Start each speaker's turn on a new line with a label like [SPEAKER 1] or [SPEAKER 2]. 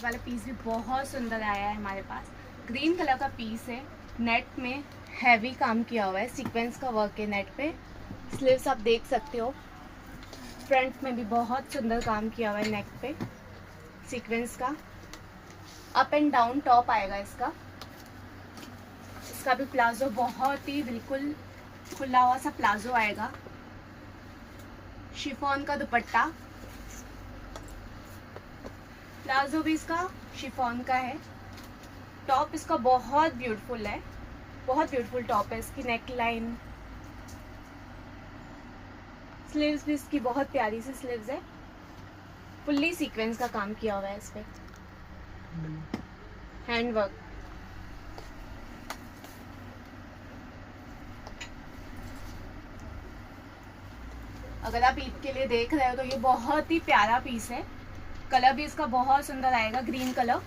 [SPEAKER 1] वाला पीस भी बहुत सुंदर आया है हमारे पास। ग्रीन कलर का पीस है, नेट में हैवी काम किया हुआ है, सीक्वेंस का वर्क है नेट पे। स्लीव्स आप देख सकते हो, फ्रंट में भी बहुत सुंदर काम किया हुआ है नेक पे सीक्वेंस का। अप एंड डाउन टॉप आएगा इसका। इसका भी प्लाजो बहुत ही बिल्कुल खुला हुआ सा प्लाजो आएगा। शिफॉन का दुपट्टा, प्लाजो भी इसका शिफॉन का है। टॉप इसका बहुत ब्यूटीफुल है, बहुत ब्यूटीफुल टॉप है। इसकी नेक लाइन, स्लीव्स भी इसकी बहुत प्यारी सी स्लीव्स है। फुल्ली सीक्वेंस का काम किया हुआ है इस पे, हैंड वर्क। अगर आप ईद के लिए देख रहे हो तो ये बहुत ही प्यारा पीस है। कलर भी इसका बहुत सुंदर आएगा, ग्रीन कलर।